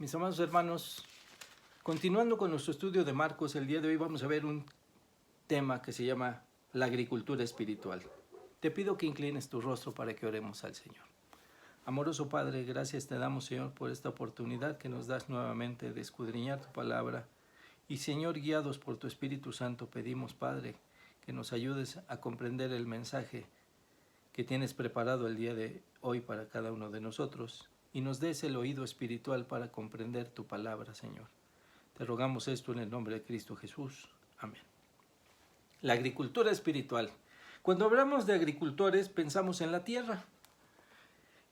Mis amados hermanos, continuando con nuestro estudio de Marcos, el día de hoy vamos a ver un tema que se llama la agricultura espiritual. Te pido que inclines tu rostro para que oremos al Señor. Amoroso Padre, gracias te damos, Señor, por esta oportunidad que nos das nuevamente de escudriñar tu palabra. Y Señor, guiados por tu Espíritu Santo, pedimos, Padre, que nos ayudes a comprender el mensaje que tienes preparado el día de hoy para cada uno de nosotros y nos des el oído espiritual para comprender tu palabra, Señor. Te rogamos esto en el nombre de Cristo Jesús. Amén. La agricultura espiritual. Cuando hablamos de agricultores, pensamos en la tierra.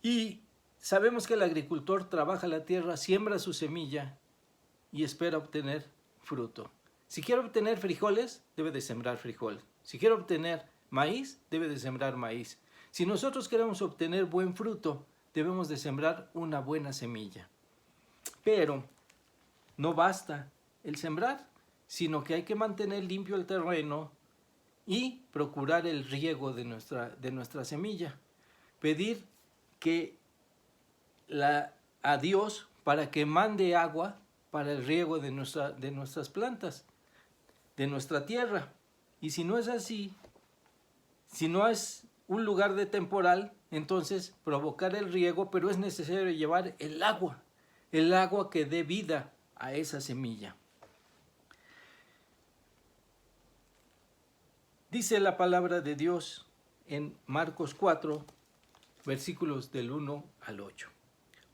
Y sabemos que el agricultor trabaja la tierra, siembra su semilla y espera obtener fruto. Si quiere obtener frijoles, debe de sembrar frijol. Si quiere obtener maíz, debe de sembrar maíz. Si nosotros queremos obtener buen fruto, debemos de sembrar una buena semilla. Pero no basta el sembrar, sino que hay que mantener limpio el terreno y procurar el riego de nuestra semilla. Pedir a Dios para que mande agua para el riego de nuestras plantas, de nuestra tierra. Y si no es así, si no es un lugar de temporal, entonces provocar el riego, pero es necesario llevar el agua que dé vida a esa semilla. Dice la palabra de Dios en Marcos 4, versículos del 1 al 8.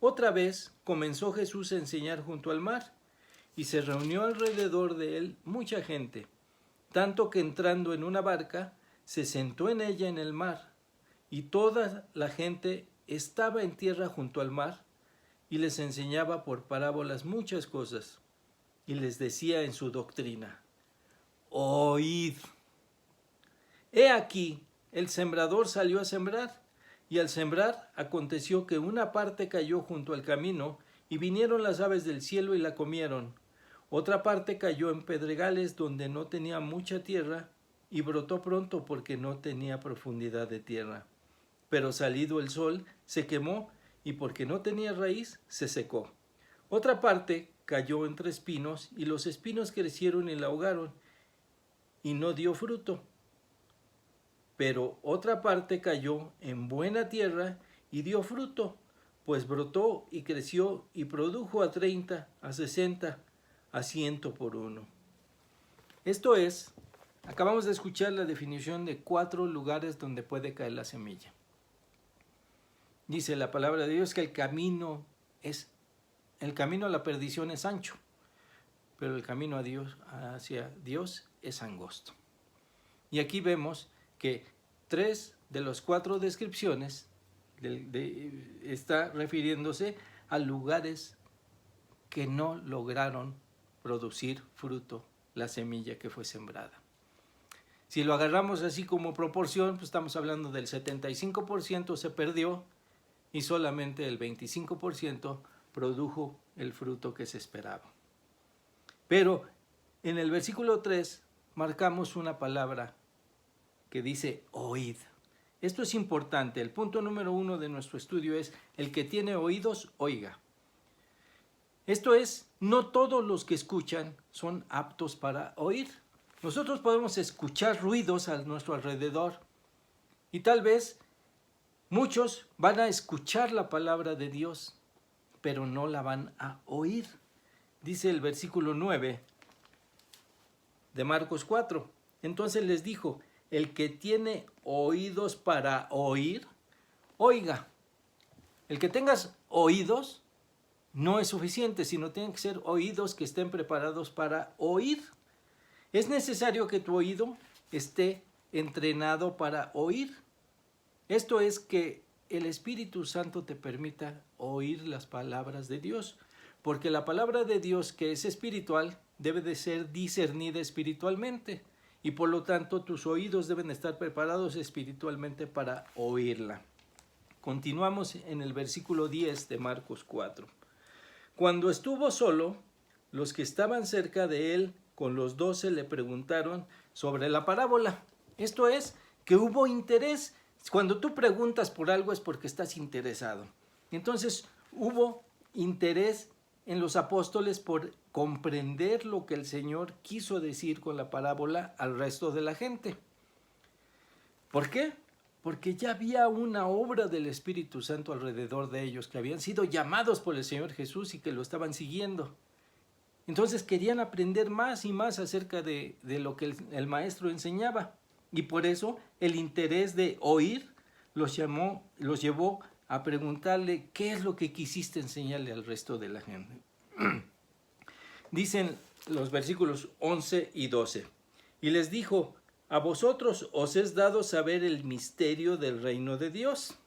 Otra vez comenzó Jesús a enseñar junto al mar, y se reunió alrededor de él mucha gente, tanto que entrando en una barca, se sentó en ella en el mar, y toda la gente estaba en tierra junto al mar, y les enseñaba por parábolas muchas cosas, y les decía en su doctrina: oíd. He aquí, el sembrador salió a sembrar, y al sembrar aconteció que una parte cayó junto al camino, y vinieron las aves del cielo y la comieron. Otra parte cayó en pedregales donde no tenía mucha tierra, y brotó pronto porque no tenía profundidad de tierra. Pero salido el sol, se quemó, y porque no tenía raíz, se secó. Otra parte cayó entre espinos, y los espinos crecieron y la ahogaron, y no dio fruto. Pero otra parte cayó en buena tierra, y dio fruto, pues brotó y creció, y produjo a 30, a 60, a 100 por uno. Esto es, acabamos de escuchar la definición de 4 lugares donde puede caer la semilla. Dice la palabra de Dios que el camino a la perdición es ancho, pero el camino hacia Dios es angosto. Y aquí vemos que 3 de las 4 descripciones está refiriéndose a lugares que no lograron producir fruto la semilla que fue sembrada. Si lo agarramos así como proporción, pues estamos hablando del 75% se perdió y solamente el 25% produjo el fruto que se esperaba. Pero en el versículo 3 marcamos una palabra que dice oíd. Esto es importante. El punto número 1 de nuestro estudio es: el que tiene oídos, oiga. Esto es, no todos los que escuchan son aptos para oír. Nosotros podemos escuchar ruidos a nuestro alrededor y tal vez muchos van a escuchar la palabra de Dios, pero no la van a oír. Dice el versículo 9 de Marcos 4. Entonces les dijo: el que tiene oídos para oír, oiga. El que tengas oídos no es suficiente, sino tienen que ser oídos que estén preparados para oír. Es necesario que tu oído esté entrenado para oír. Esto es que el Espíritu Santo te permita oír las palabras de Dios, porque la palabra de Dios, que es espiritual, debe de ser discernida espiritualmente, y por lo tanto tus oídos deben estar preparados espiritualmente para oírla. Continuamos en el versículo 10 de Marcos 4. Cuando estuvo solo, los que estaban cerca de él con los 12 le preguntaron sobre la parábola. Esto es, que hubo interés. Cuando tú preguntas por algo es porque estás interesado. Entonces hubo interés en los apóstoles por comprender lo que el Señor quiso decir con la parábola al resto de la gente. ¿Por qué? Porque ya había una obra del Espíritu Santo alrededor de ellos, que habían sido llamados por el Señor Jesús y que lo estaban siguiendo. Entonces querían aprender más y más acerca de lo que el maestro enseñaba. Y por eso el interés de oír los llevó a preguntarle qué es lo que quisiste enseñarle al resto de la gente. Dicen los versículos 11 y 12. Y les dijo: a vosotros os es dado saber el misterio del reino de Dios,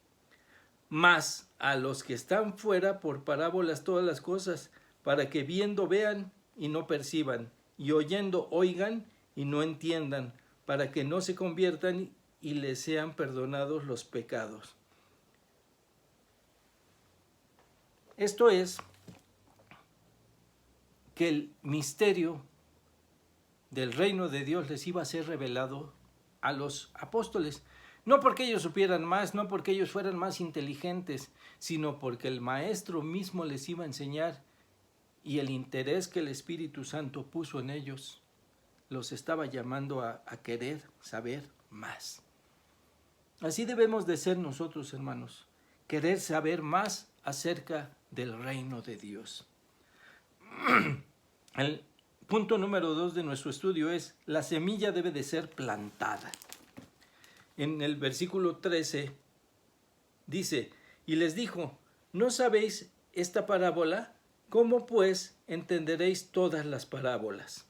mas a los que están fuera por parábolas todas las cosas, para que viendo vean y no perciban, y oyendo oigan y no entiendan, para que no se conviertan y les sean perdonados los pecados. Esto es que el misterio del reino de Dios les iba a ser revelado a los apóstoles, no porque ellos supieran más, no porque ellos fueran más inteligentes, sino porque el maestro mismo les iba a enseñar, y el interés que el Espíritu Santo puso en ellos los estaba llamando a querer saber más. Así debemos de ser nosotros, hermanos, querer saber más acerca del reino de Dios. El punto número 2 de nuestro estudio es: la semilla debe de ser plantada. En el versículo 13 dice: y les dijo: ¿no sabéis esta parábola? ¿Cómo pues entenderéis todas las parábolas?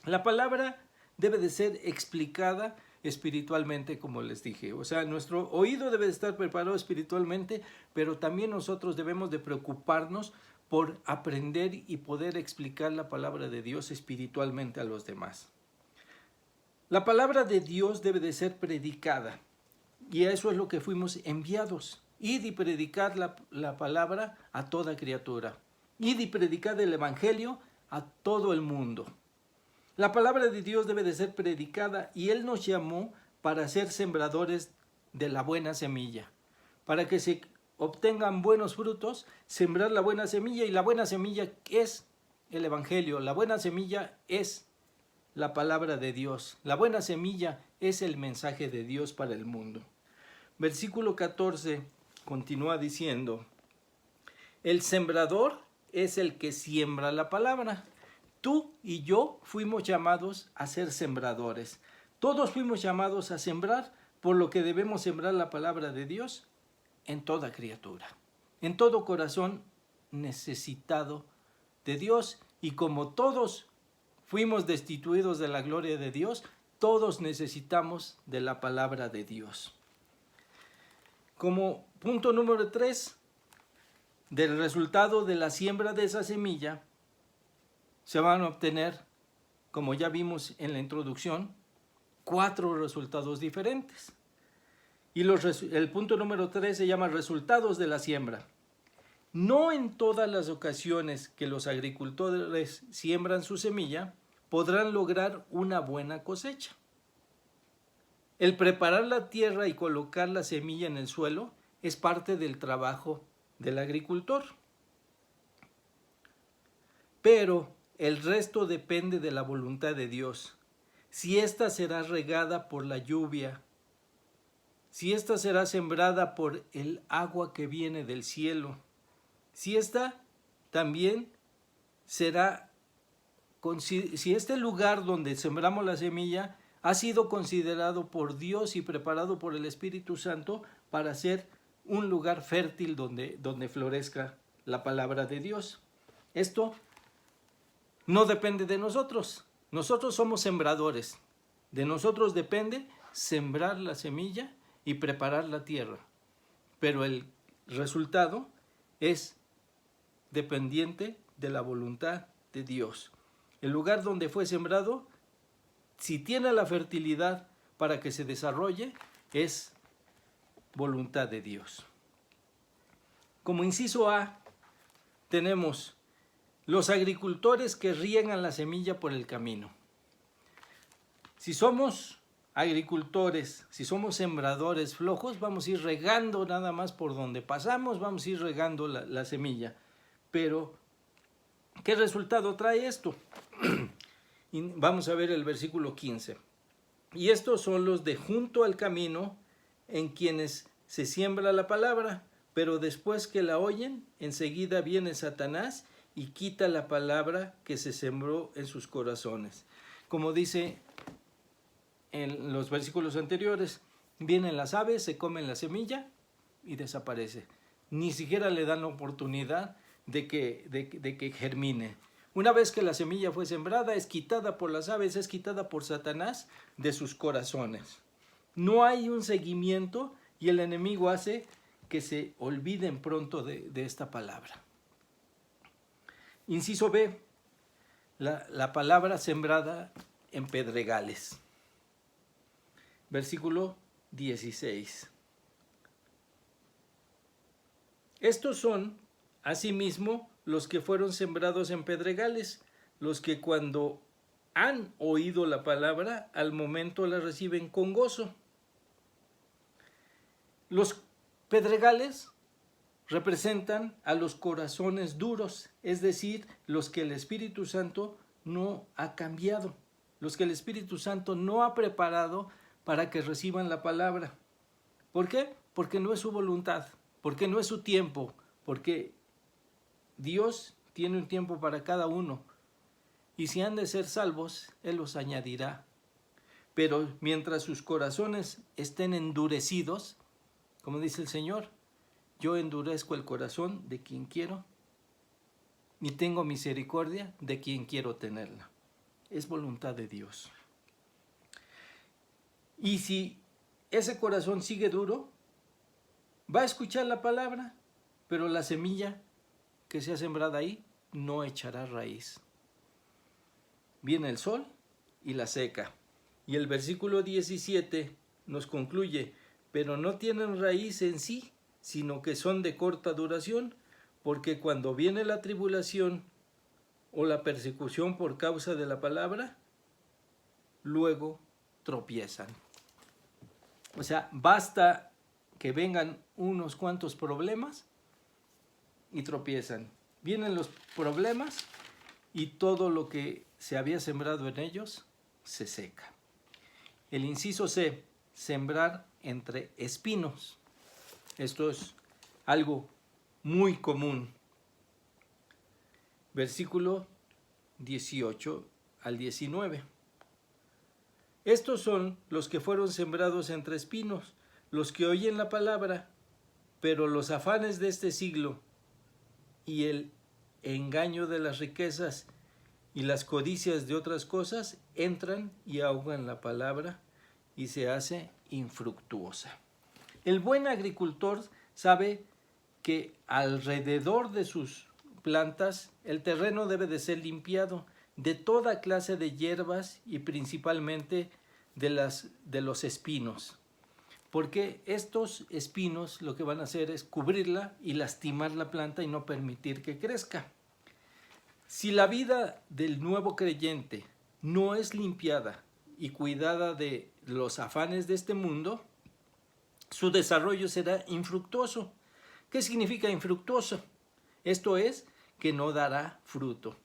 La palabra debe de ser explicada espiritualmente, como les dije. O sea, nuestro oído debe de estar preparado espiritualmente, pero también nosotros debemos de preocuparnos por aprender y poder explicar la palabra de Dios espiritualmente a los demás. La palabra de Dios debe de ser predicada, y a eso es lo que fuimos enviados. Id y predicad la palabra a toda criatura. Id y predicad el evangelio a todo el mundo. La palabra de Dios debe de ser predicada, y Él nos llamó para ser sembradores de la buena semilla, para que se obtengan buenos frutos, sembrar la buena semilla, y la buena semilla es el evangelio, la buena semilla es la palabra de Dios, la buena semilla es el mensaje de Dios para el mundo. Versículo 14 continúa diciendo: el sembrador es el que siembra la palabra. Tú y yo fuimos llamados a ser sembradores. Todos fuimos llamados a sembrar, por lo que debemos sembrar la palabra de Dios en toda criatura, en todo corazón necesitado de Dios. Y como todos fuimos destituidos de la gloria de Dios, todos necesitamos de la palabra de Dios. Como punto número 3, del resultado de la siembra de esa semilla, se van a obtener, como ya vimos en la introducción, 4 resultados diferentes. Y el punto número 3 se llama resultados de la siembra. No en todas las ocasiones que los agricultores siembran su semilla podrán lograr una buena cosecha. El preparar la tierra y colocar la semilla en el suelo es parte del trabajo del agricultor. Pero el resto depende de la voluntad de Dios. Si ésta será regada por la lluvia, si ésta será sembrada por el agua que viene del cielo, si ésta también será, si este lugar donde sembramos la semilla ha sido considerado por Dios y preparado por el Espíritu Santo para ser un lugar fértil donde florezca la palabra de Dios. Esto no depende de nosotros. Nosotros somos sembradores. De nosotros depende sembrar la semilla y preparar la tierra. Pero el resultado es dependiente de la voluntad de Dios. El lugar donde fue sembrado, si tiene la fertilidad para que se desarrolle, es voluntad de Dios. Como inciso A, tenemos los agricultores que riegan la semilla por el camino. Si somos agricultores, si somos sembradores flojos, vamos a ir regando nada más por donde pasamos, vamos a ir regando la semilla. Pero ¿Qué resultado trae esto? Y vamos a ver el versículo 15. Y estos son los de junto al camino, en quienes se siembra la palabra, pero después que la oyen, enseguida viene Satanás y quita la palabra que se sembró en sus corazones. Como dice en los versículos anteriores, vienen las aves, se comen la semilla y desaparece. Ni siquiera le dan la oportunidad de que germine. Una vez que la semilla fue sembrada, es quitada por las aves, es quitada por Satanás de sus corazones. No hay un seguimiento y el enemigo hace que se olviden pronto de esta palabra. Inciso B, la palabra sembrada en pedregales. Versículo 16. Estos son, asimismo, los que fueron sembrados en pedregales, los que cuando han oído la palabra, al momento la reciben con gozo. Los pedregales representan a los corazones duros, es decir, los que el Espíritu Santo no ha cambiado, los que el Espíritu Santo no ha preparado para que reciban la palabra. ¿Por qué? Porque no es su voluntad, porque no es su tiempo, porque Dios tiene un tiempo para cada uno. Y si han de ser salvos, Él los añadirá. Pero mientras sus corazones estén endurecidos, como dice el Señor, yo endurezco el corazón de quien quiero y tengo misericordia de quien quiero tenerla. Es voluntad de Dios. Y si ese corazón sigue duro, va a escuchar la palabra, pero la semilla que sea sembrada ahí no echará raíz. Viene el sol y la seca. Y el versículo 17 nos concluye, pero no tienen raíz en sí, sino que son de corta duración, porque cuando viene la tribulación o la persecución por causa de la palabra, luego tropiezan. O sea, basta que vengan unos cuantos problemas y tropiezan. Vienen los problemas y todo lo que se había sembrado en ellos se seca. El inciso C, sembrar entre espinos. Esto es algo muy común. Versículo 18 al 19. Estos son los que fueron sembrados entre espinos, los que oyen la palabra, pero los afanes de este siglo y el engaño de las riquezas y las codicias de otras cosas entran y ahogan la palabra y se hace infructuosa. El buen agricultor sabe que alrededor de sus plantas el terreno debe de ser limpiado de toda clase de hierbas y principalmente de los espinos, porque estos espinos lo que van a hacer es cubrirla y lastimar la planta y no permitir que crezca. Si la vida del nuevo creyente no es limpiada y cuidada de los afanes de este mundo, su desarrollo será infructuoso. ¿Qué significa infructuoso? Esto es que no dará fruto.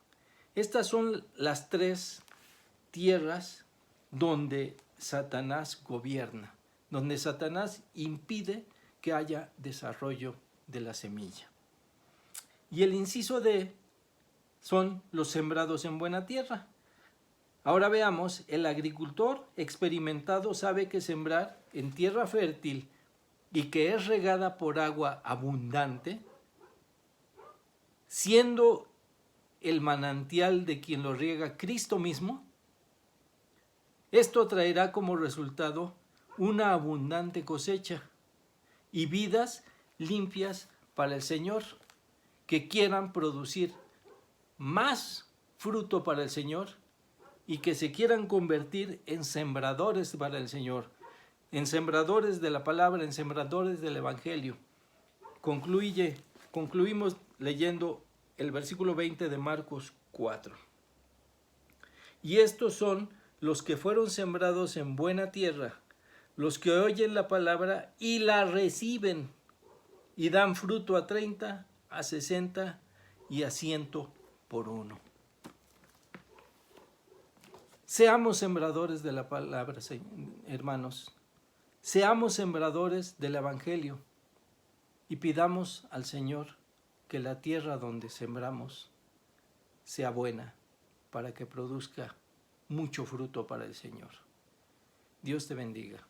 Estas son las tres tierras donde Satanás gobierna, donde Satanás impide que haya desarrollo de la semilla. Y el inciso D son los sembrados en buena tierra. Ahora veamos, el agricultor experimentado sabe que sembrar en tierra fértil y que es regada por agua abundante, siendo el manantial de quien lo riega Cristo mismo, esto traerá como resultado una abundante cosecha y vidas limpias para el Señor, que quieran producir más fruto para el Señor y que se quieran convertir en sembradores para el Señor, en sembradores de la palabra, en sembradores del Evangelio. Concluimos leyendo el versículo 20 de Marcos 4. Y estos son los que fueron sembrados en buena tierra, los que oyen la palabra y la reciben y dan fruto a 30, a 60 y a 100 por uno. Seamos sembradores de la palabra, hermanos. Seamos sembradores del Evangelio y pidamos al Señor que la tierra donde sembramos sea buena para que produzca mucho fruto para el Señor. Dios te bendiga.